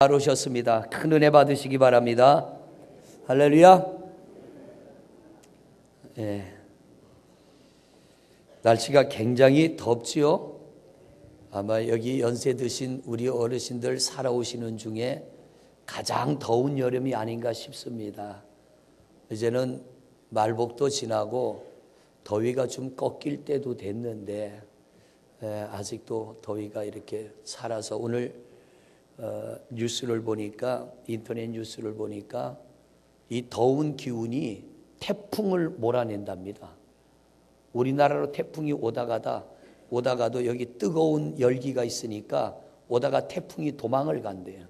잘 오셨습니다. 큰 은혜 받으시기 바랍니다. 할렐루야. 날씨가 굉장히 덥지요. 아마 여기 연세 드신 우리 어르신들 살아오시는 중에 가장 더운 여름이 아닌가 싶습니다. 이제는 말복도 지나고 더위가 좀 꺾일 때도 됐는데 아직도 더위가 이렇게 살아서 오늘 뉴스를 보니까, 인터넷 뉴스를 보니까 이 더운 기운이 태풍을 몰아낸답니다. 우리나라로 태풍이 오다가도 여기 뜨거운 열기가 있으니까 오다가 태풍이 도망을 간대요.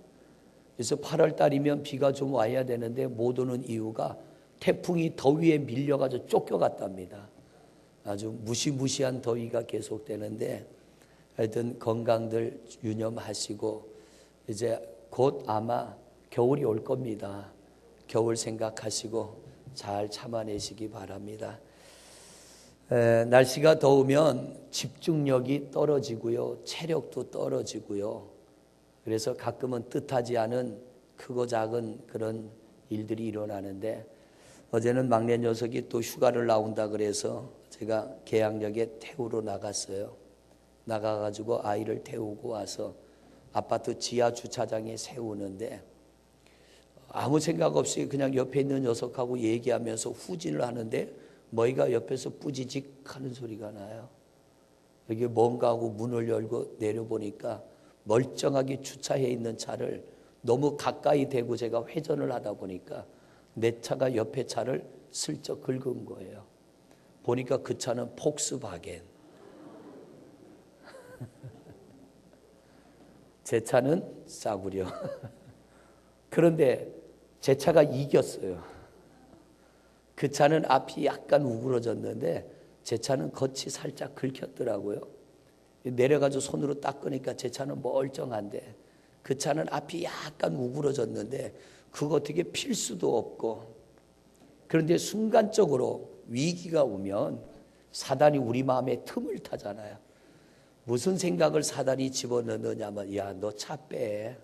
그래서 8월 달이면 비가 좀 와야 되는데 못 오는 이유가 태풍이 더위에 밀려가지고 쫓겨갔답니다. 아주 무시무시한 더위가 계속되는데 하여튼 건강들 유념하시고 이제 곧 아마 겨울이 올 겁니다. 겨울 생각하시고 잘 참아내시기 바랍니다. 날씨가 더우면 집중력이 떨어지고요, 체력도 떨어지고요. 그래서 가끔은 뜻하지 않은 크고 작은 그런 일들이 일어나는데, 어제는 막내 녀석이 또 휴가를 나온다 그래서 제가 계양역에 태우러 나갔어요. 나가가지고 아이를 태우고 와서 아파트 지하 주차장에 세우는데 아무 생각 없이 그냥 옆에 있는 녀석하고 얘기하면서 후진을 하는데 머리가 옆에서 뿌지직 하는 소리가 나요. 이게 뭔가 하고 문을 열고 내려보니까 멀쩡하게 주차해 있는 차를 너무 가까이 대고 제가 회전을 하다 보니까 내 차가 옆에 차를 슬쩍 긁은 거예요. 보니까 그 차는 폭스바겐. 제 차는 싸구려. 그런데 제 차가 이겼어요. 그 차는 앞이 약간 우그러졌는데 제 차는 겉이 살짝 긁혔더라고요. 내려가지고 손으로 닦으니까 제 차는 멀쩡한데 그 차는 앞이 약간 우그러졌는데 그거 어떻게 필 수도 없고. 그런데 순간적으로 위기가 오면 사단이 우리 마음에 틈을 타잖아요. 무슨 생각을 사단이 집어넣느냐면, 야, 너 차 빼.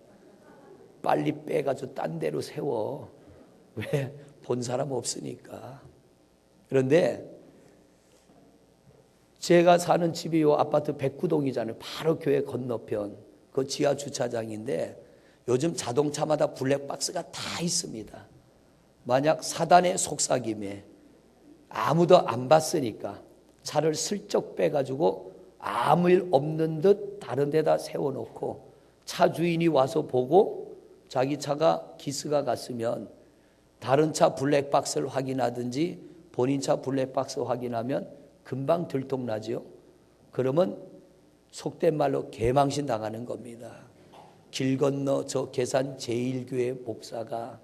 빨리 빼가지고 딴 데로 세워. 왜? 본 사람 없으니까. 그런데 제가 사는 집이 요 아파트 백구동이잖아요. 바로 교회 건너편. 그 지하 주차장인데 요즘 자동차마다 블랙박스가 다 있습니다. 만약 사단의 속삭임에 아무도 안 봤으니까 차를 슬쩍 빼가지고 아무 일 없는 듯 다른 데다 세워놓고 차 주인이 와서 보고 자기 차가 기스가 갔으면 다른 차 블랙박스를 확인하든지 본인 차 블랙박스 확인하면 금방 들통나죠. 그러면 속된 말로 개망신 당하는 겁니다. 길 건너 저 계산 제1교회 목사가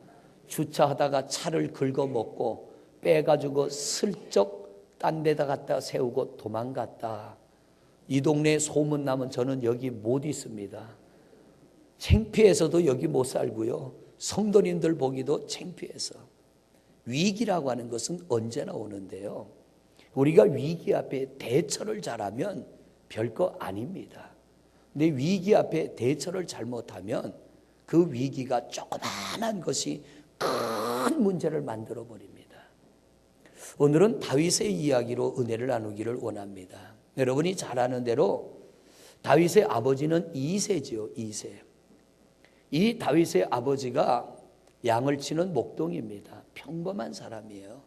주차하다가 차를 긁어먹고 빼가지고 슬쩍 딴 데다 갖다 세우고 도망갔다. 이 동네에 소문나면 저는 여기 못 있습니다. 창피해서도 여기 못 살고요. 성도님들 보기도 창피해서. 위기라고 하는 것은 언제나 오는데요. 우리가 위기 앞에 대처를 잘하면 별거 아닙니다. 근데 위기 앞에 대처를 잘못하면 그 위기가 조그마한 것이 큰 문제를 만들어 버립니다. 오늘은 다윗의 이야기로 은혜를 나누기를 원합니다. 여러분이 잘 아는 대로 다윗의 아버지는 이새지요. 이새. 이 다윗의 아버지가 양을 치는 목동입니다. 평범한 사람이에요.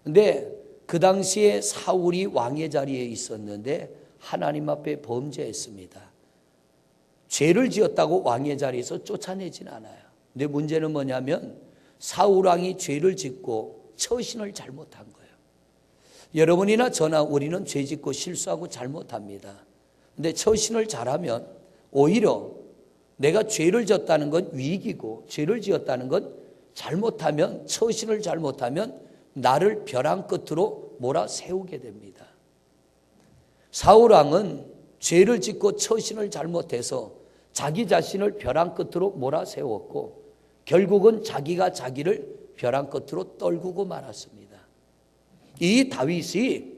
그런데 그 당시에 사울이 왕의 자리에 있었는데 하나님 앞에 범죄했습니다. 죄를 지었다고 왕의 자리에서 쫓아내진 않아요. 근데 문제는 뭐냐면 사울 왕이 죄를 짓고 처신을 잘못한 거예요. 여러분이나 저나 우리는 죄 짓고 실수하고 잘못합니다. 근데 처신을 잘하면 오히려 내가 죄를 졌다는 건 위기고, 죄를 지었다는 건 잘못하면, 처신을 잘못하면 나를 벼랑 끝으로 몰아세우게 됩니다. 사울왕은 죄를 짓고 처신을 잘못해서 자기 자신을 벼랑 끝으로 몰아세웠고 결국은 자기가 자기를 벼랑 끝으로 떨구고 말았습니다. 이 다윗이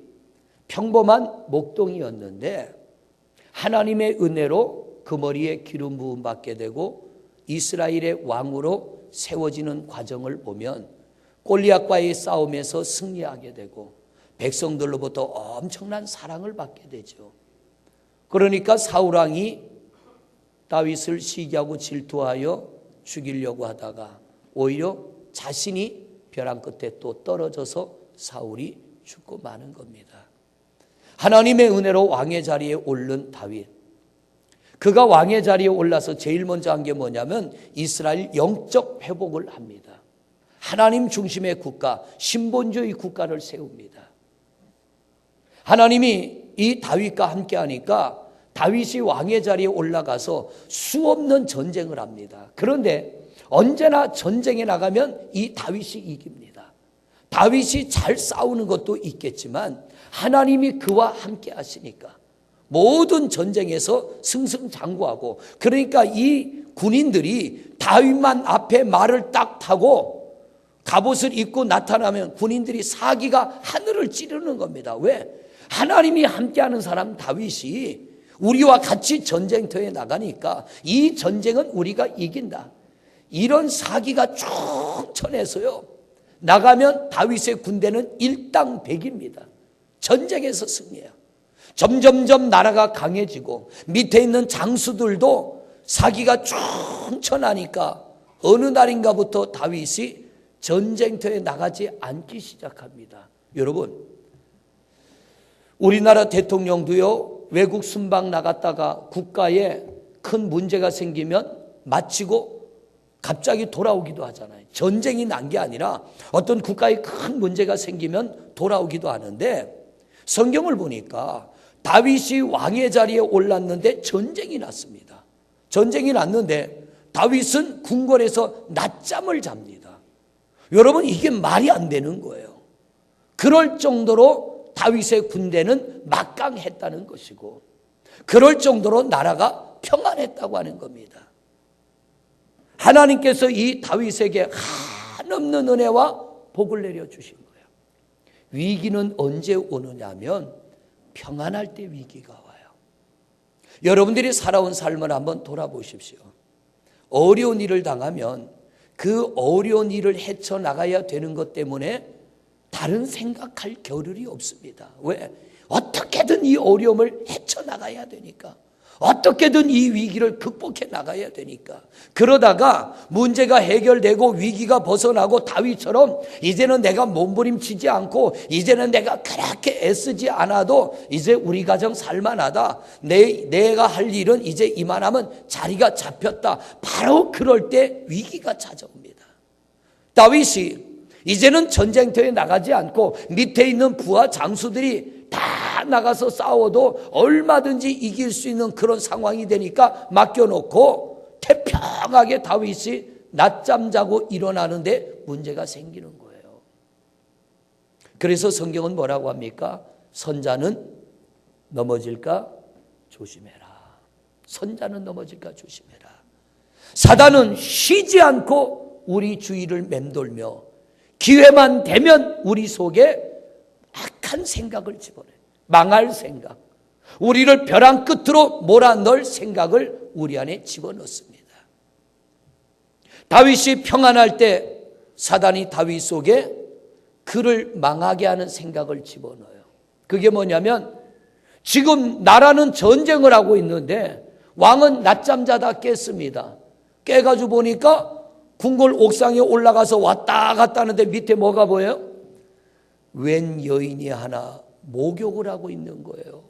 평범한 목동이었는데 하나님의 은혜로 그 머리에 기름 부음 받게 되고 이스라엘의 왕으로 세워지는 과정을 보면 골리앗과의 싸움에서 승리하게 되고 백성들로부터 엄청난 사랑을 받게 되죠. 그러니까 사울 왕이 다윗을 시기하고 질투하여 죽이려고 하다가 오히려 자신이 벼랑 끝에 또 떨어져서 사울이 죽고 마는 겁니다. 하나님의 은혜로 왕의 자리에 오른 다윗, 그가 왕의 자리에 올라서 제일 먼저 한 게 뭐냐면 이스라엘 영적 회복을 합니다. 하나님 중심의 국가, 신본주의 국가를 세웁니다. 하나님이 이 다윗과 함께 하니까 다윗이 왕의 자리에 올라가서 수없는 전쟁을 합니다. 그런데 언제나 전쟁에 나가면 이 다윗이 이깁니다. 다윗이 잘 싸우는 것도 있겠지만 하나님이 그와 함께 하시니까 모든 전쟁에서 승승장구하고, 그러니까 이 군인들이 다윗만 앞에 말을 딱 타고 갑옷을 입고 나타나면 군인들이 사기가 하늘을 찌르는 겁니다. 왜? 하나님이 함께하는 사람 다윗이 우리와 같이 전쟁터에 나가니까 이 전쟁은 우리가 이긴다, 이런 사기가 쭉 쳐내서요 나가면 다윗의 군대는 일당백입니다. 전쟁에서 승리해요. 점점점 나라가 강해지고 밑에 있는 장수들도 사기가 쭉 쳐나니까 어느 날인가부터 다윗이 전쟁터에 나가지 않기 시작합니다. 여러분, 우리나라 대통령도요 외국 순방 나갔다가 국가에 큰 문제가 생기면 마치고 갑자기 돌아오기도 하잖아요. 전쟁이 난 게 아니라 어떤 국가에 큰 문제가 생기면 돌아오기도 하는데, 성경을 보니까 다윗이 왕의 자리에 올랐는데 전쟁이 났습니다. 전쟁이 났는데 다윗은 궁궐에서 낮잠을 잡니다. 여러분, 이게 말이 안 되는 거예요. 그럴 정도로 다윗의 군대는 막강했다는 것이고, 그럴 정도로 나라가 평안했다고 하는 겁니다. 하나님께서 이 다윗에게 한없는 은혜와 복을 내려주신 거예요. 위기는 언제 오느냐면 평안할 때 위기가 와요. 여러분들이 살아온 삶을 한번 돌아보십시오. 어려운 일을 당하면 그 어려운 일을 헤쳐나가야 되는 것 때문에 다른 생각할 겨를이 없습니다. 왜? 어떻게든 이 어려움을 헤쳐나가야 되니까, 어떻게든 이 위기를 극복해 나가야 되니까. 그러다가 문제가 해결되고 위기가 벗어나고 다윗처럼 이제는 내가 몸부림치지 않고 이제는 내가 그렇게 애쓰지 않아도 이제 우리 가정 살만하다, 내가 할 일은 이제 이만하면 자리가 잡혔다, 바로 그럴 때 위기가 찾아옵니다. 다윗이 이제는 전쟁터에 나가지 않고 밑에 있는 부하 장수들이 다 나가서 싸워도 얼마든지 이길 수 있는 그런 상황이 되니까 맡겨놓고 태평하게 다윗이 낮잠 자고 일어나는데 문제가 생기는 거예요. 그래서 성경은 뭐라고 합니까? 선자는 넘어질까 조심해라. 선자는 넘어질까 조심해라. 사단은 쉬지 않고 우리 주위를 맴돌며 기회만 되면 우리 속에 악한 생각을 집어넣어요. 망할 생각, 우리를 벼랑 끝으로 몰아넣을 생각을 우리 안에 집어넣습니다. 다윗이 평안할 때 사단이 다윗 속에 그를 망하게 하는 생각을 집어넣어요. 그게 뭐냐면, 지금 나라는 전쟁을 하고 있는데 왕은 낮잠 자다 깼습니다. 깨가지고 보니까 궁궐 옥상에 올라가서 왔다 갔다 하는데 밑에 뭐가 보여요? 웬 여인이 하나 목욕을 하고 있는 거예요.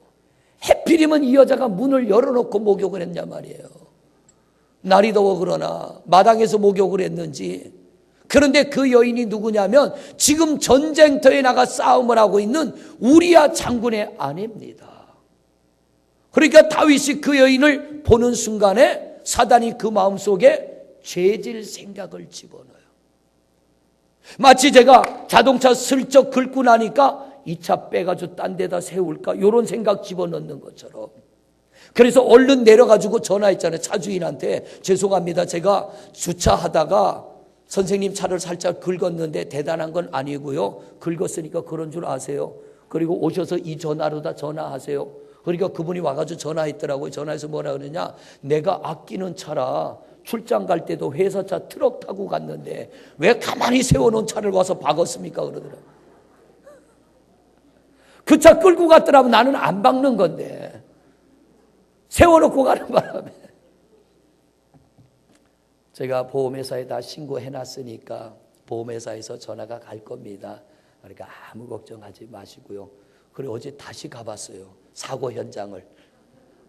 해필이면 이 여자가 문을 열어놓고 목욕을 했냐 말이에요. 날이 더워 그러나 마당에서 목욕을 했는지. 그런데 그 여인이 누구냐면 지금 전쟁터에 나가 싸움을 하고 있는 우리야 장군의 아내입니다. 그러니까 다윗이 그 여인을 보는 순간에 사단이 그 마음속에 죄질 생각을 집어넣어요. 마치 제가 자동차 슬쩍 긁고 나니까 이 차 빼가지고 딴 데다 세울까, 이런 생각 집어넣는 것처럼. 그래서 얼른 내려가지고 전화했잖아요. 차주인한테. 죄송합니다, 제가 주차하다가 선생님 차를 살짝 긁었는데 대단한 건 아니고요, 긁었으니까 그런 줄 아세요. 그리고 오셔서 이 전화로 다 전화하세요. 그러니까 그분이 와가지고 전화했더라고요. 전화해서 뭐라 그러냐, 내가 아끼는 차라 출장 갈 때도 회사차 트럭 타고 갔는데 왜 가만히 세워놓은 차를 와서 박았습니까? 그러더라고요. 그 차 끌고 갔더라면 나는 안 박는 건데 세워놓고 가는 바람에. 제가 보험회사에 다 신고해놨으니까 보험회사에서 전화가 갈 겁니다. 그러니까 아무 걱정하지 마시고요. 그리고 어제 다시 가봤어요. 사고 현장을.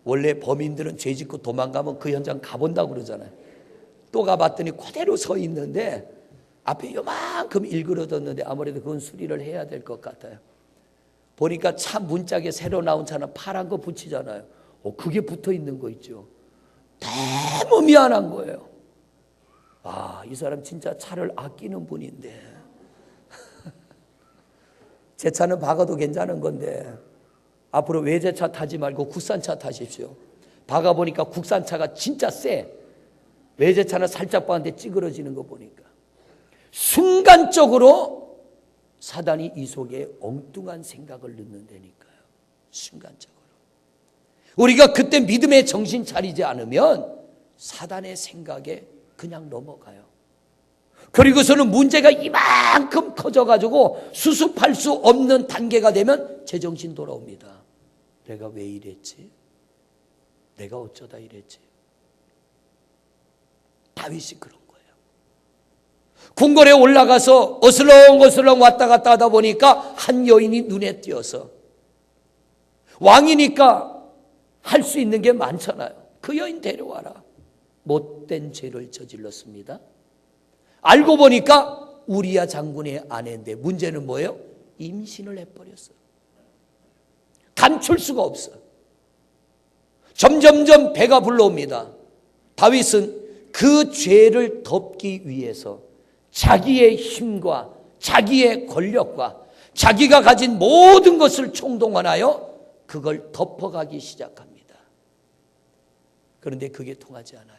원래 범인들은 죄 짓고 도망가면 그 현장 가본다고 그러잖아요. 또 가봤더니 그대로 서 있는데 앞에 요만큼 일그러졌는데 아무래도 그건 수리를 해야 될 것 같아요. 보니까 차 문짝에 새로 나온 차는 파란 거 붙이잖아요. 그게 붙어 있는 거 있죠. 너무 미안한 거예요. 아, 이 사람 진짜 차를 아끼는 분인데 제 차는 박아도 괜찮은 건데 앞으로 외제차 타지 말고 국산차 타십시오. 박아보니까 국산차가 진짜 세. 외제차는 살짝 박았는데 찌그러지는 거 보니까 순간적으로 사단이 이 속에 엉뚱한 생각을 넣는다니까요. 순간적으로. 우리가 그때 믿음의 정신 차리지 않으면 사단의 생각에 그냥 넘어가요. 그리고서는 문제가 이만큼 커져가지고 수습할 수 없는 단계가 되면 제정신 돌아옵니다. 내가 왜 이랬지? 내가 어쩌다 이랬지? 다윗이 그런 거예요. 궁궐에 올라가서 어슬렁어슬렁 왔다 갔다 하다 보니까 한 여인이 눈에 띄어서 왕이니까 할 수 있는 게 많잖아요. 그 여인 데려와라. 못된 죄를 저질렀습니다. 알고 보니까 우리야 장군의 아내인데 문제는 뭐예요? 임신을 해버렸어요. 감출 수가 없어. 점점점 배가 불러옵니다. 다윗은 그 죄를 덮기 위해서 자기의 힘과 자기의 권력과 자기가 가진 모든 것을 총동원하여 그걸 덮어가기 시작합니다. 그런데 그게 통하지 않아요.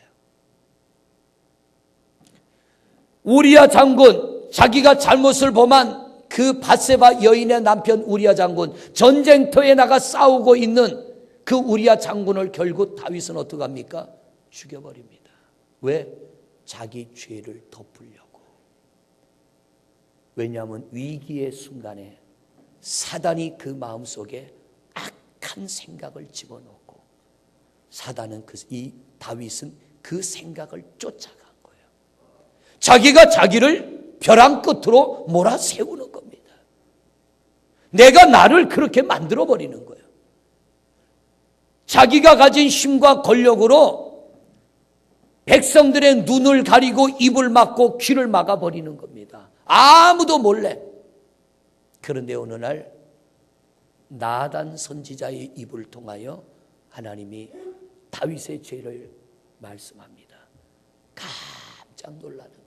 우리야 장군, 자기가 잘못을 범한 그 밧세바 여인의 남편 우리야 장군, 전쟁터에 나가 싸우고 있는 그 우리야 장군을 결국 다윗은 어떻게 합니까? 죽여버립니다. 왜? 자기 죄를 덮으려고. 왜냐하면 위기의 순간에 사단이 그 마음속에 악한 생각을 집어넣고 사단은 이 다윗은 그 생각을 쫓아간 거예요. 자기가 자기를 벼랑 끝으로 몰아세우는 겁니다. 내가 나를 그렇게 만들어버리는 거예요. 자기가 가진 힘과 권력으로 백성들의 눈을 가리고 입을 막고 귀를 막아버리는 겁니다. 아무도 몰래. 그런데 어느 날 나단 선지자의 입을 통하여 하나님이 다윗의 죄를 말씀합니다. 깜짝 놀라는 거예요.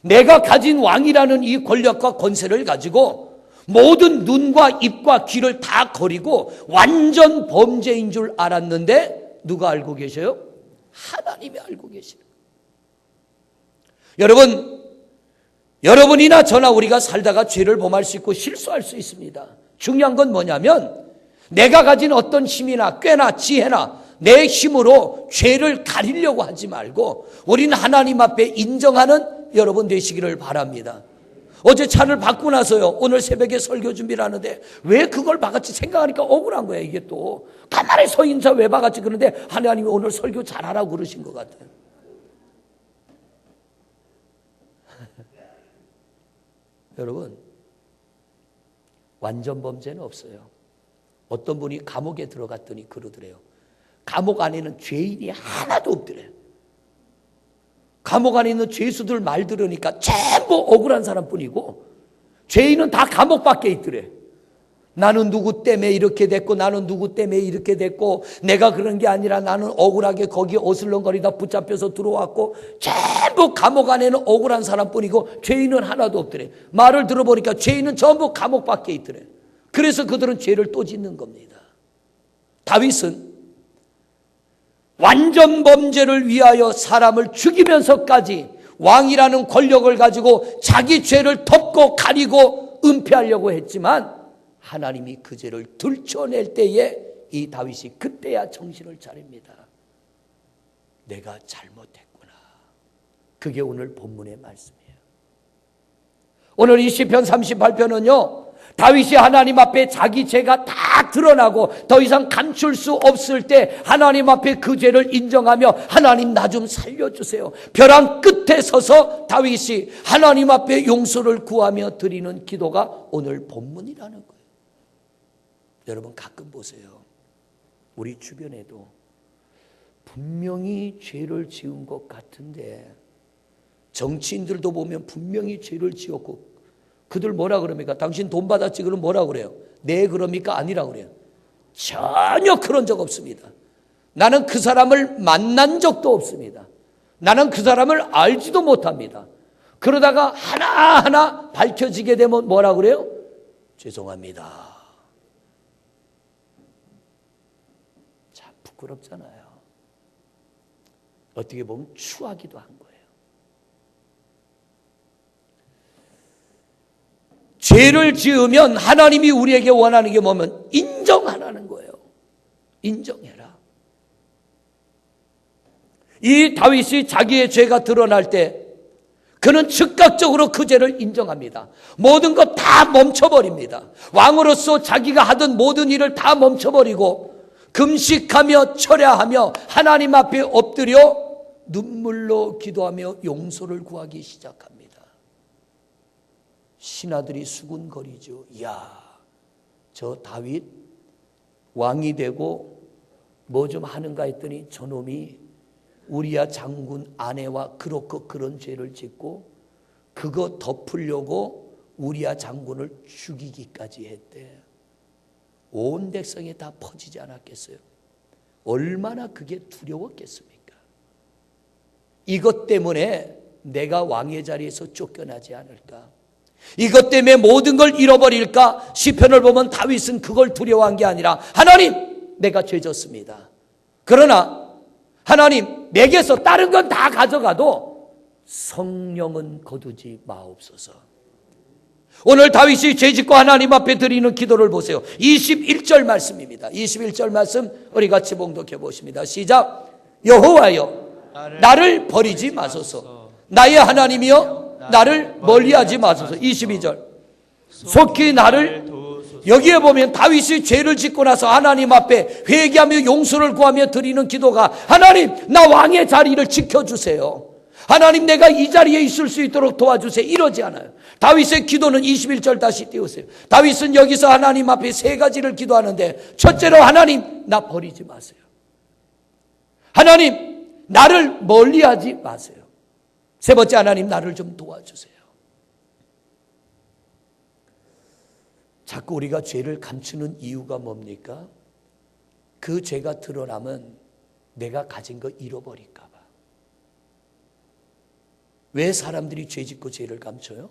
내가 가진 왕이라는 이 권력과 권세를 가지고 모든 눈과 입과 귀를 다 거리고 완전 범죄인 줄 알았는데 누가 알고 계셔요? 하나님이 알고 계시는 거예요. 여러분이나 저나 우리가 살다가 죄를 범할 수 있고 실수할 수 있습니다. 중요한 건 뭐냐면 내가 가진 어떤 힘이나 꾀나 지혜나 내 힘으로 죄를 가리려고 하지 말고 우리는 하나님 앞에 인정하는 여러분 되시기를 바랍니다. 어제 차를 받고 나서요, 오늘 새벽에 설교 준비를 하는데 왜 그걸 박았지 생각하니까 억울한 거예요. 이게 또 가만히 서 있는 차 왜 박았지 그런데 하나님이 오늘 설교 잘하라고 그러신 것 같아요. 여러분, 완전 범죄는 없어요. 어떤 분이 감옥에 들어갔더니 그러더래요. 감옥 안에는 죄인이 하나도 없더래요. 감옥 안에 있는 죄수들 말 들으니까 전부 억울한 사람뿐이고 죄인은 다 감옥 밖에 있더래. 나는 누구 때문에 이렇게 됐고 나는 누구 때문에 이렇게 됐고 내가 그런 게 아니라 나는 억울하게 거기 어슬렁거리다 붙잡혀서 들어왔고 전부 감옥 안에는 억울한 사람뿐이고 죄인은 하나도 없더래. 말을 들어보니까 죄인은 전부 감옥 밖에 있더래. 그래서 그들은 죄를 또 짓는 겁니다. 다윗은 완전 범죄를 위하여 사람을 죽이면서까지 왕이라는 권력을 가지고 자기 죄를 덮고 가리고 은폐하려고 했지만 하나님이 그 죄를 들춰낼 때에 이 다윗이 그때야 정신을 차립니다. 내가 잘못했구나. 그게 오늘 본문의 말씀이에요. 오늘 이 시편 38편은요, 다윗이 하나님 앞에 자기 죄가 다 드러나고 더 이상 감출 수 없을 때 하나님 앞에 그 죄를 인정하며 하나님 나 좀 살려주세요. 벼랑 끝에 서서 다윗이 하나님 앞에 용서를 구하며 드리는 기도가 오늘 본문이라는 거예요. 여러분 가끔 보세요. 우리 주변에도 분명히 죄를 지은 것 같은데 정치인들도 보면 분명히 죄를 지었고 그들 뭐라 그럽니까? 당신 돈 받았지? 그럼 뭐라 그래요? 네 그럽니까? 아니라 그래요. 전혀 그런 적 없습니다. 나는 그 사람을 만난 적도 없습니다. 나는 그 사람을 알지도 못합니다. 그러다가 하나하나 밝혀지게 되면 뭐라 그래요? 죄송합니다. 참 부끄럽잖아요. 어떻게 보면 추하기도 한 거예요. 죄를 지으면 하나님이 우리에게 원하는 게 뭐면 인정하라는 거예요. 인정해라. 이 다윗이 자기의 죄가 드러날 때 그는 즉각적으로 그 죄를 인정합니다. 모든 것 다 멈춰버립니다. 왕으로서 자기가 하던 모든 일을 다 멈춰버리고 금식하며 철야하며 하나님 앞에 엎드려 눈물로 기도하며 용서를 구하기 시작합니다. 신하들이 수군거리죠. 이야, 저 다윗 왕이 되고 뭐 좀 하는가 했더니 저놈이 우리야 장군 아내와 그렇고 그런 죄를 짓고 그거 덮으려고 우리야 장군을 죽이기까지 했대. 온 백성에 다 퍼지지 않았겠어요? 얼마나 그게 두려웠겠습니까? 이것 때문에 내가 왕의 자리에서 쫓겨나지 않을까? 이것 때문에 모든 걸 잃어버릴까? 시편을 보면 다윗은 그걸 두려워한 게 아니라 하나님, 내가 죄졌습니다. 그러나 하나님, 내게서 다른 건 다 가져가도 성령은 거두지 마옵소서. 오늘 다윗이 죄짓고 하나님 앞에 드리는 기도를 보세요. 21절 말씀입니다. 21절 말씀 우리 같이 봉독해 보십니다. 시작. 여호와여, 나를 버리지 마소서. 나의 하나님이여, 나를 멀리하지 마소서. 22절. 속히 나를, 여기에 보면 다윗이 죄를 짓고 나서 하나님 앞에 회개하며 용서를 구하며 드리는 기도가 하나님, 나 왕의 자리를 지켜주세요. 하나님, 내가 이 자리에 있을 수 있도록 도와주세요. 이러지 않아요. 다윗의 기도는 21절 다시 띄우세요. 다윗은 여기서 하나님 앞에 세 가지를 기도하는데, 첫째로 하나님, 나 버리지 마세요. 하나님, 나를 멀리하지 마세요. 세 번째, 하나님, 나를 좀 도와주세요. 자꾸 우리가 죄를 감추는 이유가 뭡니까? 그 죄가 드러나면 내가 가진 거 잃어버릴까 봐. 왜 사람들이 죄 짓고 죄를 감춰요?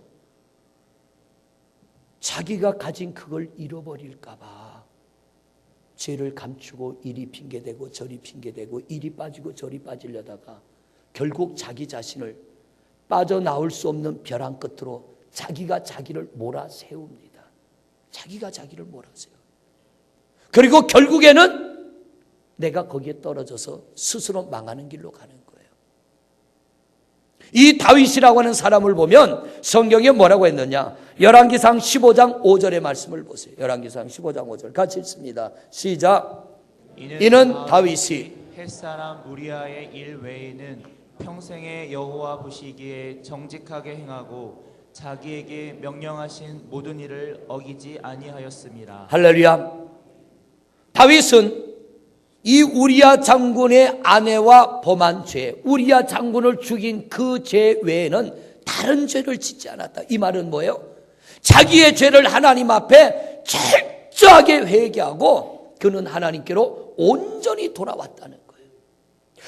자기가 가진 그걸 잃어버릴까 봐 죄를 감추고 이리 핑계대고 저리 핑계대고 이리 빠지고 저리 빠지려다가 결국 자기 자신을 빠져나올 수 없는 벼랑 끝으로 자기가 자기를 몰아세웁니다. 자기가 자기를 몰아세워. 그리고 결국에는 내가 거기에 떨어져서 스스로 망하는 길로 가는 거예요. 이 다윗이라고 하는 사람을 보면 성경에 뭐라고 했느냐? 열왕기상 15장 5절의 말씀을 보세요. 열왕기상 15장 5절 같이 읽습니다. 시작. 이는 다윗이 햇사람 우리아의 일 외에는 평생에 여호와 보시기에 정직하게 행하고 자기에게 명령하신 모든 일을 어기지 아니하였습니다. 할렐루야. 다윗은 이 우리아 장군의 아내와 범한 죄, 우리아 장군을 죽인 그 죄 외에는 다른 죄를 짓지 않았다. 이 말은 뭐예요? 자기의 죄를 하나님 앞에 철저하게 회개하고 그는 하나님께로 온전히 돌아왔다는 거예요.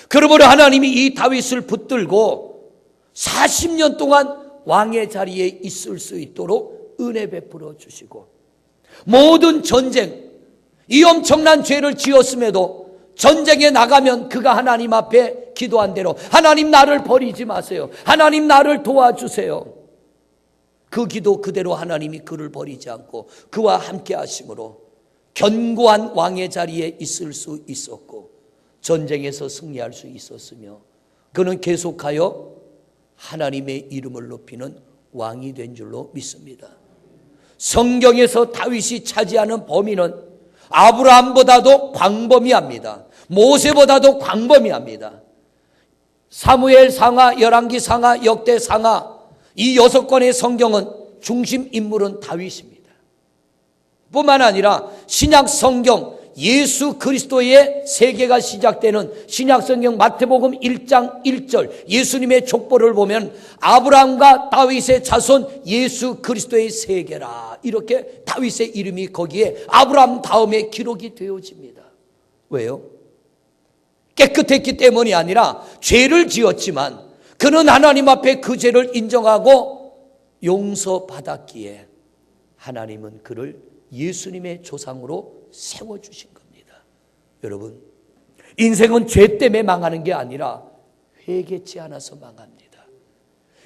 그러므로 하나님이 이 다윗을 붙들고 40년 동안 왕의 자리에 있을 수 있도록 은혜 베풀어 주시고, 모든 전쟁, 이 엄청난 죄를 지었음에도 전쟁에 나가면 그가 하나님 앞에 기도한 대로 하나님, 나를 버리지 마세요. 하나님, 나를 도와주세요. 그 기도 그대로 하나님이 그를 버리지 않고 그와 함께 하심으로 견고한 왕의 자리에 있을 수 있었고, 전쟁에서 승리할 수 있었으며 그는 계속하여 하나님의 이름을 높이는 왕이 된 줄로 믿습니다. 성경에서 다윗이 차지하는 범위는 아브라함보다도 광범위합니다. 모세보다도 광범위합니다. 사무엘 상하, 열왕기 상하, 역대 상하 이 6권의 성경은 중심 인물은 다윗입니다. 뿐만 아니라 신약 성경 예수 그리스도의 세계가 시작되는 신약 성경 마태복음 1장 1절 예수님의 족보를 보면 아브라함과 다윗의 자손 예수 그리스도의 세계라 이렇게 다윗의 이름이 거기에 아브라함 다음에 기록이 되어집니다. 왜요? 깨끗했기 때문이 아니라 죄를 지었지만 그는 하나님 앞에 그 죄를 인정하고 용서받았기에 하나님은 그를 예수님의 조상으로 세워주신 겁니다. 여러분, 인생은 죄 때문에 망하는 게 아니라 회개치 않아서 망합니다.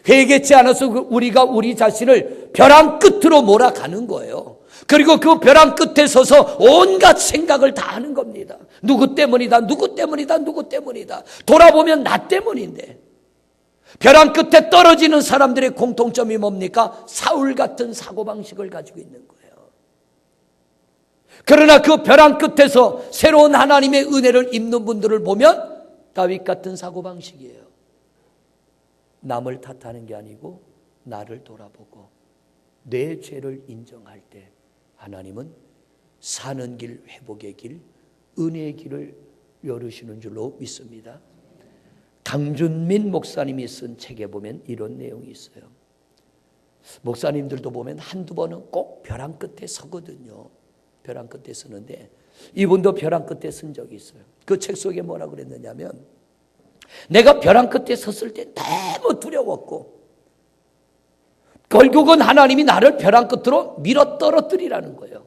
회개치 않아서 우리가 우리 자신을 벼랑 끝으로 몰아가는 거예요. 그리고 그 벼랑 끝에 서서 온갖 생각을 다 하는 겁니다. 누구 때문이다, 누구 때문이다, 누구 때문이다. 돌아보면 나 때문인데. 벼랑 끝에 떨어지는 사람들의 공통점이 뭡니까? 사울 같은 사고방식을 가지고 있는 거예요. 그러나 그 벼랑 끝에서 새로운 하나님의 은혜를 입는 분들을 보면 다윗 같은 사고방식이에요. 남을 탓하는 게 아니고 나를 돌아보고 내 죄를 인정할 때 하나님은 사는 길, 회복의 길, 은혜의 길을 열으시는 줄로 믿습니다. 강준민 목사님이 쓴 책에 보면 이런 내용이 있어요. 목사님들도 보면 한두 번은 꼭 벼랑 끝에 서거든요. 벼랑 끝에 서는데 이분도 벼랑 끝에 쓴 적이 있어요. 그 책 속에 뭐라 그랬느냐면 내가 벼랑 끝에 섰을 때 너무 두려웠고 결국은 하나님이 나를 벼랑 끝으로 밀어 떨어뜨리라는 거예요.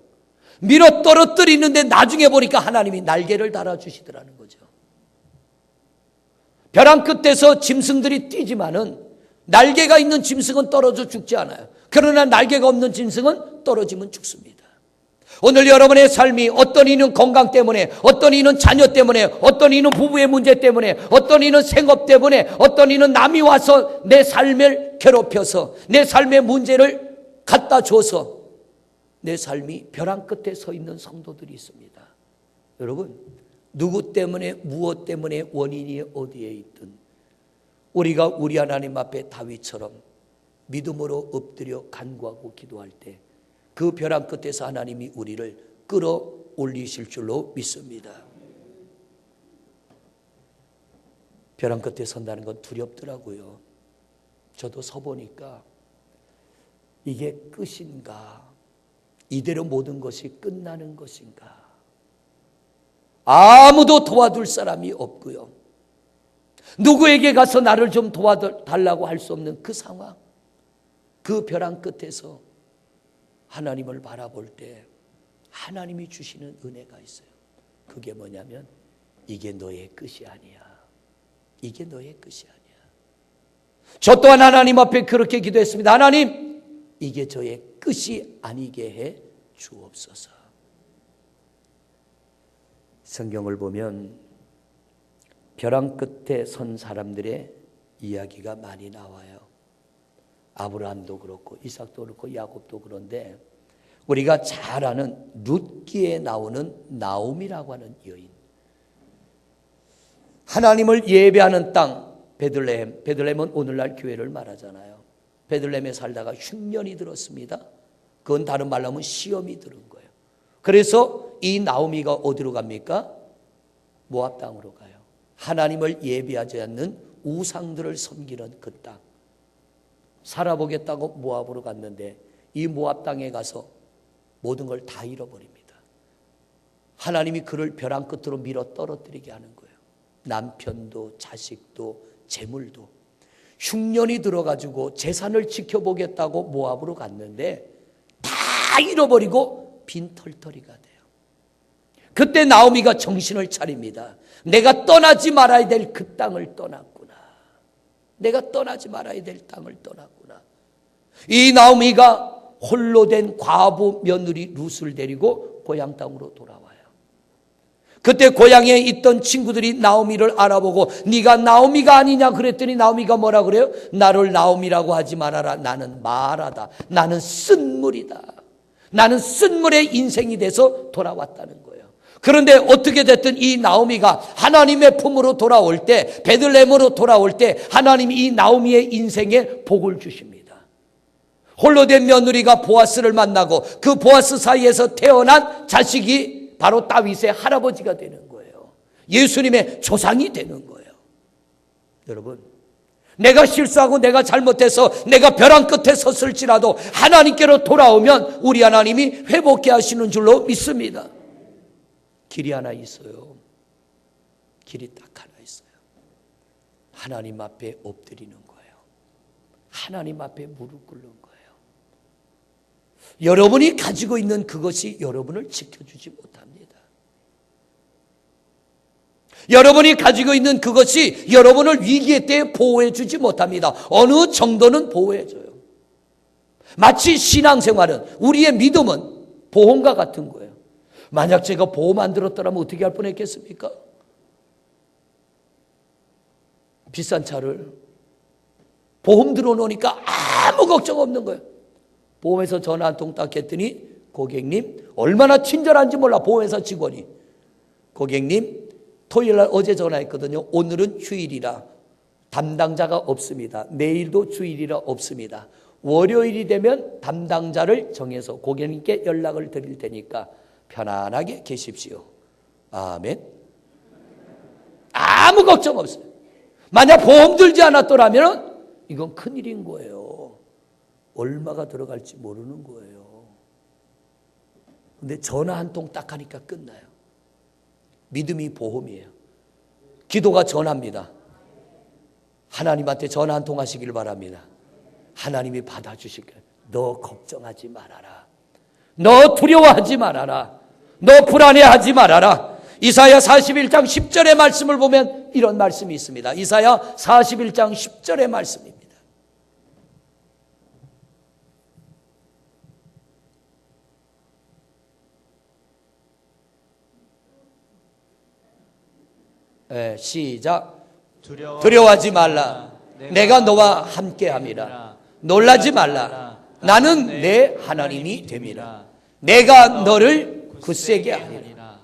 밀어 떨어뜨리는데 나중에 보니까 하나님이 날개를 달아주시더라는 거죠. 벼랑 끝에서 짐승들이 뛰지만은 날개가 있는 짐승은 떨어져 죽지 않아요. 그러나 날개가 없는 짐승은 떨어지면 죽습니다. 오늘 여러분의 삶이 어떤 이는 건강 때문에, 어떤 이는 자녀 때문에, 어떤 이는 부부의 문제 때문에, 어떤 이는 생업 때문에, 어떤 이는 남이 와서 내 삶을 괴롭혀서 내 삶의 문제를 갖다 줘서 내 삶이 벼랑 끝에 서 있는 성도들이 있습니다. 여러분, 누구 때문에 무엇 때문에 원인이 어디에 있든 우리가 우리 하나님 앞에 다윗처럼 믿음으로 엎드려 간구하고 기도할 때 그 벼랑 끝에서 하나님이 우리를 끌어올리실 줄로 믿습니다. 벼랑 끝에 선다는 건 두렵더라고요. 저도 서보니까 이게 끝인가? 이대로 모든 것이 끝나는 것인가? 아무도 도와줄 사람이 없고요. 누구에게 가서 나를 좀 도와달라고 할 수 없는 그 상황. 그 벼랑 끝에서 하나님을 바라볼 때 하나님이 주시는 은혜가 있어요. 그게 뭐냐면 이게 너의 끝이 아니야. 이게 너의 끝이 아니야. 저 또한 하나님 앞에 그렇게 기도했습니다. 하나님, 이게 저의 끝이 아니게 해 주옵소서. 성경을 보면 벼랑 끝에 선 사람들의 이야기가 많이 나와요. 아브라함도 그렇고 이삭도 그렇고 야곱도 그런데 우리가 잘 아는 룻기에 나오는 나오미라고 하는 여인, 하나님을 예배하는 땅 베들레헴, 베들레헴은 오늘날 교회를 말하잖아요. 베들레헴에 살다가 흉년이 들었습니다. 그건 다른 말로 하면 시험이 들은 거예요. 그래서 이 나오미가 어디로 갑니까? 모압 땅으로 가요. 하나님을 예배하지 않는 우상들을 섬기는 그 땅. 살아보겠다고 모압으로 갔는데 이 모압 땅에 가서 모든 걸 다 잃어버립니다. 하나님이 그를 벼랑 끝으로 밀어 떨어뜨리게 하는 거예요. 남편도 자식도 재물도. 흉년이 들어가지고 재산을 지켜보겠다고 모압으로 갔는데 다 잃어버리고 빈털터리가 돼요. 그때 나오미가 정신을 차립니다. 내가 떠나지 말아야 될 그 땅을 떠났구나. 내가 떠나지 말아야 될 땅을 떠났구나. 이 나오미가 홀로 된 과부 며느리 룻을 데리고 고향 땅으로 돌아와요. 그때 고향에 있던 친구들이 나오미를 알아보고 네가 나오미가 아니냐 그랬더니 나오미가 뭐라 그래요? 나를 나오미라고 하지 말아라. 나는 마라다. 나는 쓴물이다. 나는 쓴물의 인생이 돼서 돌아왔다는 거예요. 그런데 어떻게 됐든 이 나오미가 하나님의 품으로 돌아올 때, 베들레헴으로 돌아올 때 하나님이 이 나오미의 인생에 복을 주십니다. 홀로 된 며느리가 보아스를 만나고 그 보아스 사이에서 태어난 자식이 바로 다윗의 할아버지가 되는 거예요. 예수님의 조상이 되는 거예요. 여러분, 내가 실수하고 내가 잘못해서 내가 벼랑 끝에 섰을지라도 하나님께로 돌아오면 우리 하나님이 회복케 하시는 줄로 믿습니다. 길이 하나 있어요. 길이 딱 하나 있어요. 하나님 앞에 엎드리는 거예요. 하나님 앞에 무릎 꿇는 거예요. 여러분이 가지고 있는 그것이 여러분을 지켜주지 못합니다. 여러분이 가지고 있는 그것이 여러분을 위기의 때에 보호해주지 못합니다. 어느 정도는 보호해줘요. 마치 신앙생활은, 우리의 믿음은 보험과 같은 거예요. 만약 제가 보험 안 들었더라면 어떻게 할 뻔했겠습니까? 비싼 차를 보험 들어놓으니까 아무 걱정 없는 거예요. 보험회사 전화 한 통 딱 했더니, 고객님, 얼마나 친절한지 몰라, 보험회사 직원이. 고객님, 토요일날 어제 전화했거든요. 오늘은 휴일이라 담당자가 없습니다. 내일도 주일이라 없습니다. 월요일이 되면 담당자를 정해서 고객님께 연락을 드릴 테니까 편안하게 계십시오. 아멘. 아무 걱정 없어요. 만약 보험 들지 않았더라면 이건 큰일인 거예요. 얼마가 들어갈지 모르는 거예요. 근데 전화 한 통 딱 하니까 끝나요. 믿음이 보험이에요. 기도가 전화입니다. 하나님한테 전화 한 통 하시길 바랍니다. 하나님이 받아주실 거예요. 너 걱정하지 말아라. 너 두려워하지 말아라. 너 불안해하지 말아라. 이사야 41장 10절의 말씀을 보면 이런 말씀이 있습니다. 이사야 41장 10절의 말씀입니다. 시작. 두려워하지 말라. 내가 너와 함께함이라. 놀라지 말라. 나는 내 하나님이 됨이라. 내가 너를 굳세게 하리라.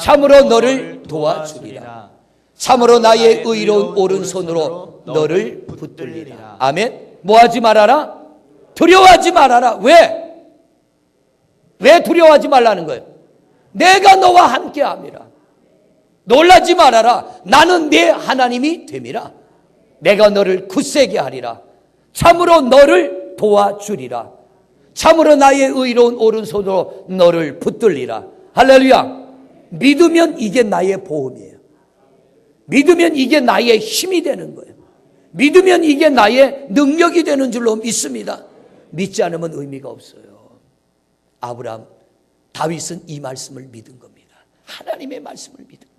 참으로 너를 도와주리라. 참으로 나의 의로운 오른손으로 너를 붙들리라. 아멘. 뭐하지 말아라? 두려워하지 말아라. 왜? 왜 두려워하지 말라는 거예요? 내가 너와 함께함이라. 놀라지 말아라. 나는 내 하나님이 됨이라. 내가 너를 굳세게 하리라. 참으로 너를 도와주리라. 참으로 나의 의로운 오른손으로 너를 붙들리라. 할렐루야. 믿으면 이게 나의 보험이에요. 믿으면 이게 나의 힘이 되는 거예요. 믿으면 이게 나의 능력이 되는 줄로 믿습니다. 믿지 않으면 의미가 없어요. 아브라함, 다윗은 이 말씀을 믿은 겁니다. 하나님의 말씀을 믿은 거예요.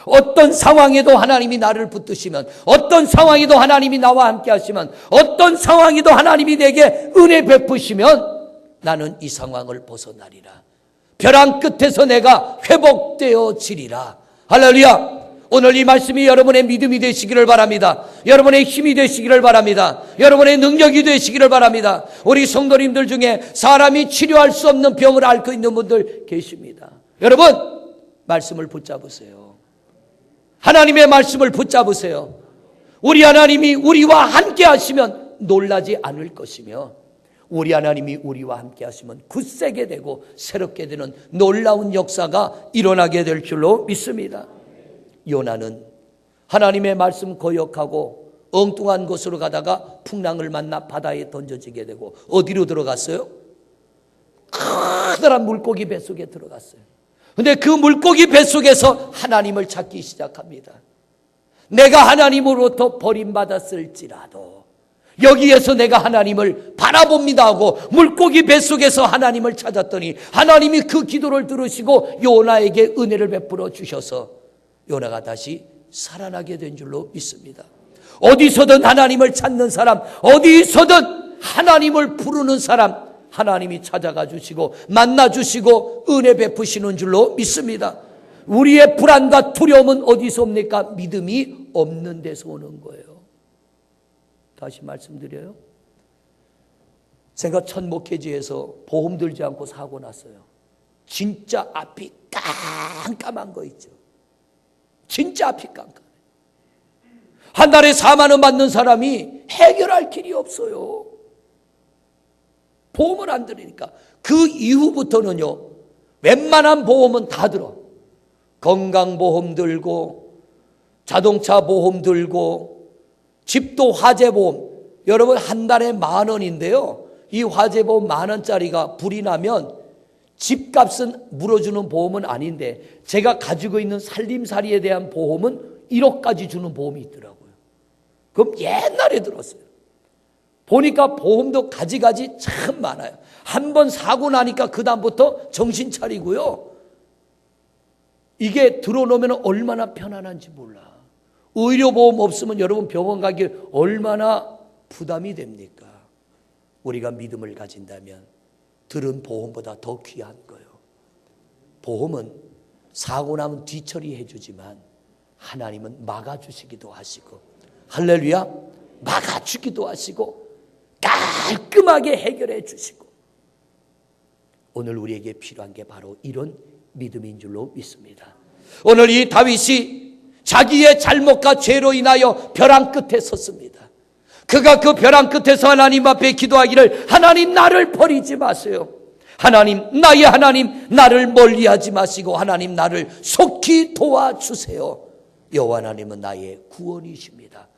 어떤 상황에도 하나님이 나를 붙드시면, 어떤 상황에도 하나님이 나와 함께 하시면, 어떤 상황에도 하나님이 내게 은혜 베푸시면 나는 이 상황을 벗어나리라. 벼랑 끝에서 내가 회복되어지리라. 할렐루야. 오늘 이 말씀이 여러분의 믿음이 되시기를 바랍니다. 여러분의 힘이 되시기를 바랍니다. 여러분의 능력이 되시기를 바랍니다. 우리 성도님들 중에 사람이 치료할 수 없는 병을 앓고 있는 분들 계십니다. 여러분, 말씀을 붙잡으세요. 하나님의 말씀을 붙잡으세요. 우리 하나님이 우리와 함께 하시면 놀라지 않을 것이며, 우리 하나님이 우리와 함께 하시면 굳세게 되고 새롭게 되는 놀라운 역사가 일어나게 될 줄로 믿습니다. 요나는 하나님의 말씀 거역하고 엉뚱한 곳으로 가다가 풍랑을 만나 바다에 던져지게 되고 어디로 들어갔어요? 커다란 물고기 뱃속에 들어갔어요. 근데 그 물고기 뱃속에서 하나님을 찾기 시작합니다. 내가 하나님으로부터 버림받았을지라도 여기에서 내가 하나님을 바라봅니다 하고 물고기 뱃속에서 하나님을 찾았더니 하나님이 그 기도를 들으시고 요나에게 은혜를 베풀어 주셔서 요나가 다시 살아나게 된 줄로 믿습니다. 어디서든 하나님을 찾는 사람, 어디서든 하나님을 부르는 사람, 하나님이 찾아가 주시고 만나 주시고 은혜 베푸시는 줄로 믿습니다. 우리의 불안과 두려움은 어디서 옵니까? 믿음이 없는 데서 오는 거예요. 다시 말씀드려요. 제가 첫 목회지에서 보험 들지 않고 사고 났어요. 진짜 앞이 깜깜한 거 있죠. 진짜 앞이 깜깜해. 한 달에 4만 원 받는 사람이 해결할 길이 없어요. 보험을 안 들으니까. 그 이후부터는요, 웬만한 보험은 다 들어. 건강보험 들고, 자동차 보험 들고, 집도 화재보험. 여러분, 한 달에 10,000원인데요. 이 화재보험 10,000원짜리가 불이 나면 집값은 물어주는 보험은 아닌데, 제가 가지고 있는 살림살이에 대한 보험은 1억까지 주는 보험이 있더라고요. 그럼 옛날에 들었어요. 보니까 보험도 가지가지 참 많아요. 한 번 사고 나니까 그 다음부터 정신 차리고요. 이게 들어놓으면 얼마나 편안한지 몰라. 의료보험 없으면 여러분 병원 가기 얼마나 부담이 됩니까? 우리가 믿음을 가진다면 들은 보험보다 더 귀한 거예요. 보험은 사고 나면 뒤처리해 주지만 하나님은 막아주시기도 하시고, 할렐루야, 막아주기도 하시고 깔끔하게 해결해 주시고, 오늘 우리에게 필요한 게 바로 이런 믿음인 줄로 믿습니다. 오늘 이 다윗이 자기의 잘못과 죄로 인하여 벼랑 끝에 섰습니다. 그가 그 벼랑 끝에서 하나님 앞에 기도하기를, 하나님 나를 버리지 마세요. 하나님, 나의 하나님, 나를 멀리하지 마시고 하나님 나를 속히 도와주세요. 여호와 하나님은 나의 구원이십니다.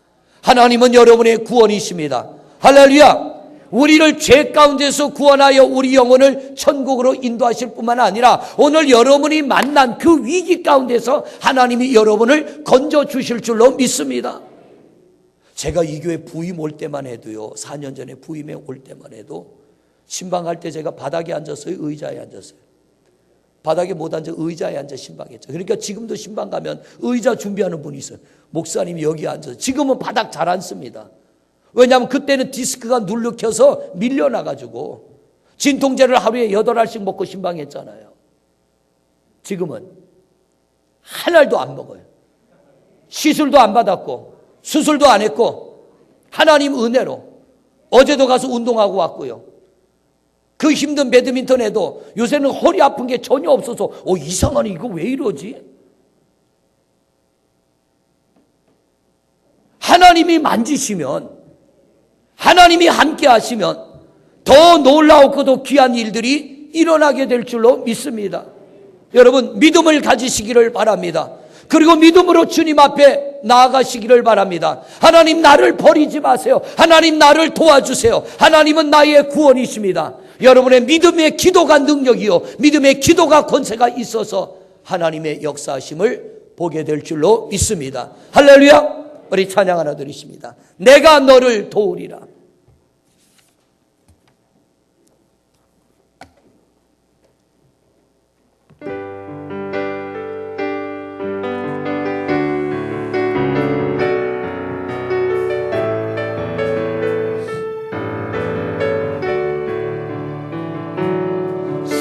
하나님은 여러분의 구원이십니다. 할렐루야. 우리를 죄 가운데서 구원하여 우리 영혼을 천국으로 인도하실 뿐만 아니라 오늘 여러분이 만난 그 위기 가운데서 하나님이 여러분을 건져주실 줄로 믿습니다. 제가 이 교회 부임 올 때만 해도요, 4년 전에 부임에 올 때만 해도 신방할 때 제가 바닥에 앉았어요, 의자에 앉았어요? 바닥에 못 앉아 의자에 앉아 신방했죠. 그러니까 지금도 신방 가면 의자 준비하는 분이 있어요. 목사님이 여기 앉아서. 지금은 바닥 잘 앉습니다. 왜냐하면 그때는 디스크가 눌러켜서 밀려나가지고 진통제를 하루에 8알씩 먹고 신방했잖아요. 지금은 한 알도 안 먹어요. 시술도 안 받았고 수술도 안 했고 하나님 은혜로 어제도 가서 운동하고 왔고요. 그 힘든 배드민턴에도 요새는 허리 아픈 게 전혀 없어서 이상하네, 이거 왜 이러지? 하나님이 만지시면, 하나님이 함께 하시면 더 놀라웠고 더 귀한 일들이 일어나게 될 줄로 믿습니다. 여러분, 믿음을 가지시기를 바랍니다. 그리고 믿음으로 주님 앞에 나아가시기를 바랍니다. 하나님 나를 버리지 마세요. 하나님 나를 도와주세요. 하나님은 나의 구원이십니다. 여러분의 믿음의 기도가 능력이요, 믿음의 기도가 권세가 있어서 하나님의 역사하심을 보게 될 줄로 믿습니다. 할렐루야. 우리 찬양 하나 드리십니다. 내가 너를 도우리라.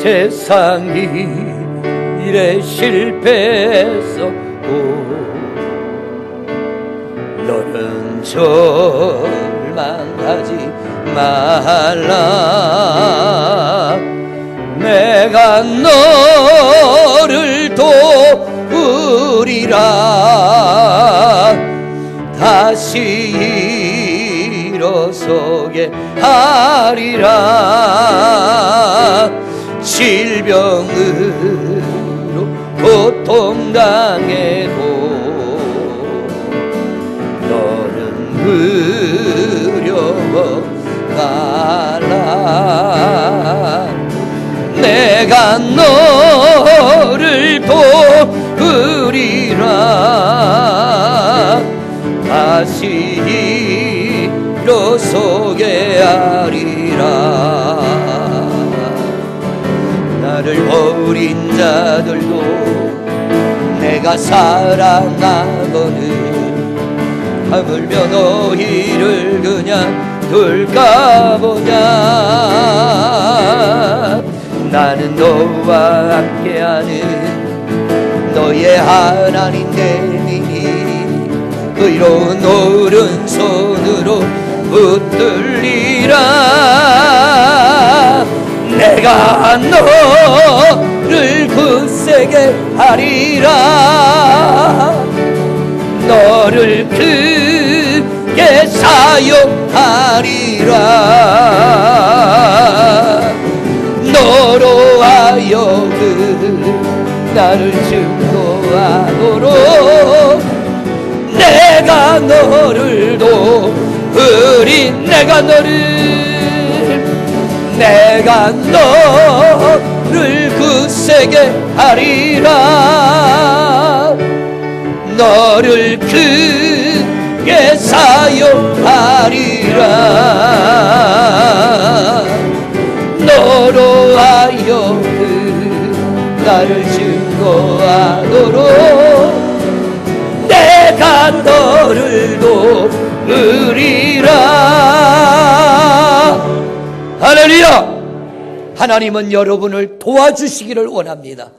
세상이 이래 실패했었고 너는 절망하지 말라. 내가 너를 도우리라. 다시 일어서게 하리라. 질병으로 고통당해도 너는 두려워 말라. 내가 너를 도우리라. 다시 일어서게 하리라. 나를 버린 자들도 내가 사랑하거든. 하물며 너희를 그냥 둘까 보냐. 나는 너와 함께하는 너의 하나님 되리니 의로운 오른손으로 붙들리라. 내가 너를 굳세게 하리라. 너를 크게 사용하리라. 너로 하여금 나를 증거하도록 내가 너를 도우리. 내가 너를 굳세게 하리라. 너를 크게 사용하리라. 너로 하여금 나를 증거하도록 내가 너를 도우리라. 할렐루야. 하나님은 여러분을 도와주시기를 원합니다.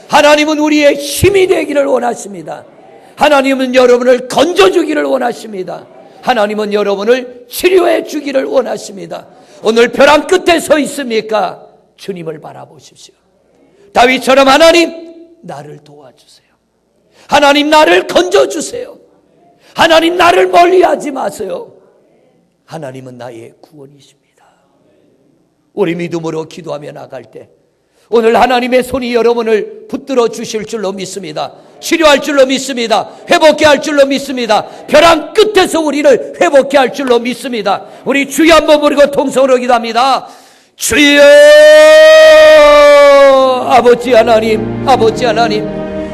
하나님은 우리의 힘이 되기를 원하십니다. 하나님은 여러분을 건져주기를 원하십니다. 하나님은 여러분을 치료해 주기를 원하십니다. 오늘 벼랑 끝에 서 있습니까? 주님을 바라보십시오. 다윗처럼 하나님 나를 도와주세요. 하나님 나를 건져주세요. 하나님 나를 멀리하지 마세요. 하나님은 나의 구원이십니다. 우리 믿음으로 기도하며 나갈 때 오늘 하나님의 손이 여러분을 붙들어 주실 줄로 믿습니다. 치료할 줄로 믿습니다. 회복케 할 줄로 믿습니다. 벼랑 끝에서 우리를 회복케 할 줄로 믿습니다. 우리 주여 한번 부르고 통성으로 기도합니다. 주여. 아버지 하나님, 아버지 하나님,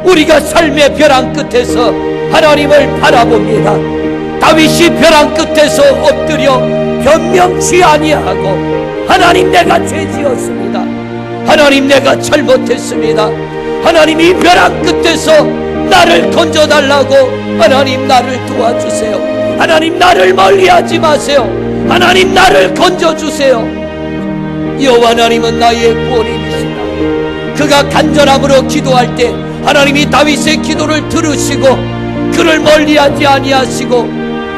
우리가 삶의 벼랑 끝에서 하나님을 바라봅니다. 다윗이 벼랑 끝에서 엎드려 변명치 아니하고 하나님 내가 죄지었습니다. 하나님 내가 잘못했습니다. 하나님 이 벼랑 끝에서 나를 건져달라고 하나님 나를 도와주세요. 하나님 나를 멀리하지 마세요. 하나님 나를 건져주세요. 여호와 하나님은 나의 구원이시다. 그가 간절함으로 기도할 때 하나님이 다윗의 기도를 들으시고 그를 멀리하지 아니하시고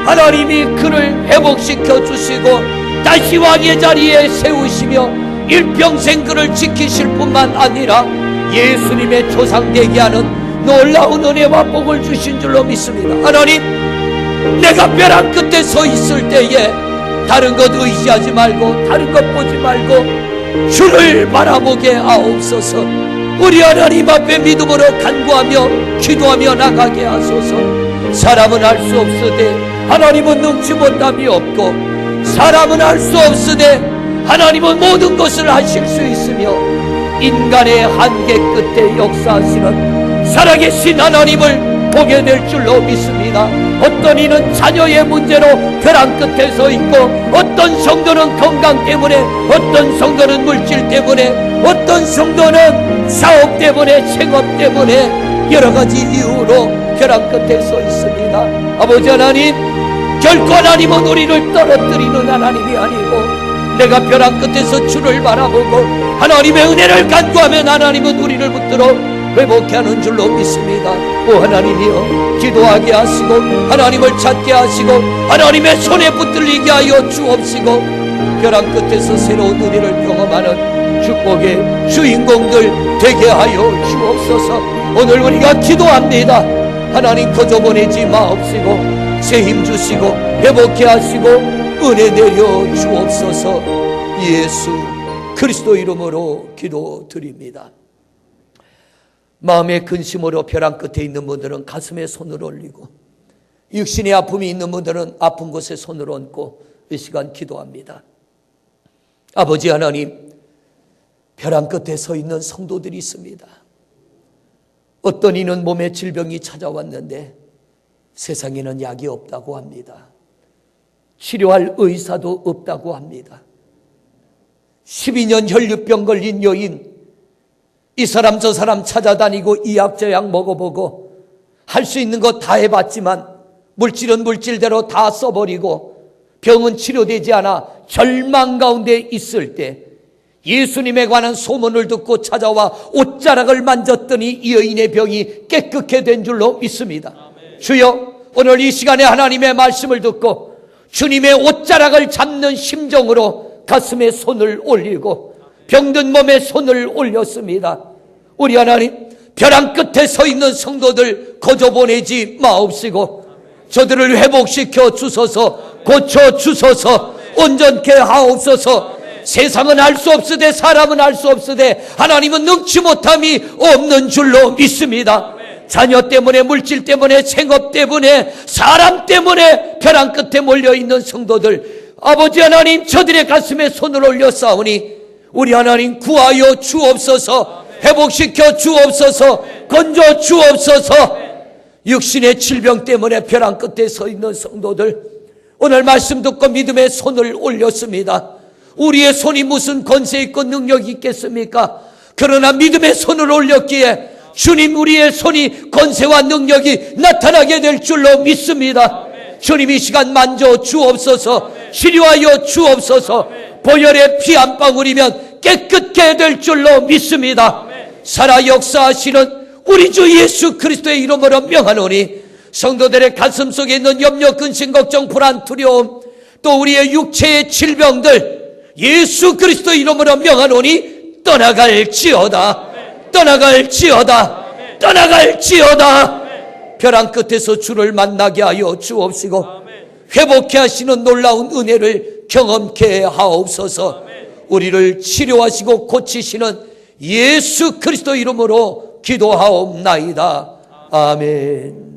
하나님이 그를 회복시켜 주시고 다시 왕의 자리에 세우시며 일평생 그를 지키실 뿐만 아니라 예수님의 조상되게 하는 놀라운 은혜와 복을 주신 줄로 믿습니다. 하나님, 내가 벼랑 끝에 서 있을 때에 다른 것 의지하지 말고 다른 것 보지 말고 주를 바라보게 하옵소서. 우리 하나님 앞에 믿음으로 간구하며 기도하며 나가게 하소서. 사람은 할 수 없으되 하나님은 능치 못함이 없고 사람은 할 수 없으되 하나님은 모든 것을 하실 수 있으며 인간의 한계 끝에 역사하시는 살아계신 하나님을 보게 될 줄로 믿습니다. 어떤 이는 자녀의 문제로 벼랑 끝에 서 있고 어떤 성도는 건강 때문에 어떤 성도는 물질 때문에 어떤 성도는 사업 때문에 생업 때문에 여러 가지 이유로 벼랑 끝에 서 있습니다. 아버지 하나님, 결코 하나님은 우리를 떨어뜨리는 하나님이 아니고 내가 벼랑 끝에서 주를 바라보고 하나님의 은혜를 간구하면 하나님은 우리를 붙들어 회복케 하는 줄로 믿습니다. 오 하나님이여, 기도하게 하시고 하나님을 찾게 하시고 하나님의 손에 붙들리게 하여 주옵시고 벼랑 끝에서 새로운 은혜를 경험하는 축복의 주인공들 되게 하여 주옵소서. 오늘 우리가 기도합니다. 하나님 거저 보내지 마옵시고 새 힘 주시고 회복케 하시고 은혜 내려 주옵소서. 예수 그리스도 이름으로 기도드립니다. 마음의 근심으로 벼랑 끝에 있는 분들은 가슴에 손을 올리고 육신의 아픔이 있는 분들은 아픈 곳에 손을 얹고 이 시간 기도합니다. 아버지 하나님, 벼랑 끝에 서 있는 성도들이 있습니다. 어떤 이는 몸에 질병이 찾아왔는데 세상에는 약이 없다고 합니다. 치료할 의사도 없다고 합니다. 12년 혈류병 걸린 여인, 이 사람 저 사람 찾아다니고 이 약 저 약 먹어보고 할 수 있는 거 다 해봤지만 물질은 물질대로 다 써버리고 병은 치료되지 않아 절망 가운데 있을 때 예수님에 관한 소문을 듣고 찾아와 옷자락을 만졌더니 이 여인의 병이 깨끗게 된 줄로 믿습니다. 주여, 오늘 이 시간에 하나님의 말씀을 듣고 주님의 옷자락을 잡는 심정으로 가슴에 손을 올리고 병든 몸에 손을 올렸습니다. 우리 하나님, 벼랑 끝에 서 있는 성도들 거저 보내지 마옵시고 저들을 회복시켜 주소서, 고쳐 주소서, 온전케 하옵소서. 세상은 알 수 없으되 사람은 알 수 없으되 하나님은 능치 못함이 없는 줄로 믿습니다. 자녀 때문에, 물질 때문에, 생업 때문에, 사람 때문에 벼랑 끝에 몰려있는 성도들, 아버지 하나님, 저들의 가슴에 손을 올려 싸우니 우리 하나님 구하여 주옵소서, 회복시켜 주옵소서, 건져 주옵소서. 육신의 질병 때문에 벼랑 끝에 서 있는 성도들, 오늘 말씀 듣고 믿음의 손을 올렸습니다. 우리의 손이 무슨 권세 있고 능력이 있겠습니까? 그러나 믿음의 손을 올렸기에 주님, 우리의 손이 권세와 능력이 나타나게 될 줄로 믿습니다. 주님, 이 시간 만져 주옵소서, 치료하여 주옵소서. 보혈의 피 한 방울이면 깨끗게 될 줄로 믿습니다. 살아 역사하시는 우리 주 예수 그리스도의 이름으로 명하노니 성도들의 가슴 속에 있는 염려, 근심, 걱정, 불안, 두려움, 또 우리의 육체의 질병들 예수 그리스도 이름으로 명하노니 떠나갈지어다, 떠나갈지어다, 떠나갈지어다. 벼랑 끝에서 주를 만나게 하여 주옵시고 회복케 하시는 놀라운 은혜를 경험케 하옵소서. 우리를 치료하시고 고치시는 예수 그리스도 이름으로 기도하옵나이다. 아멘.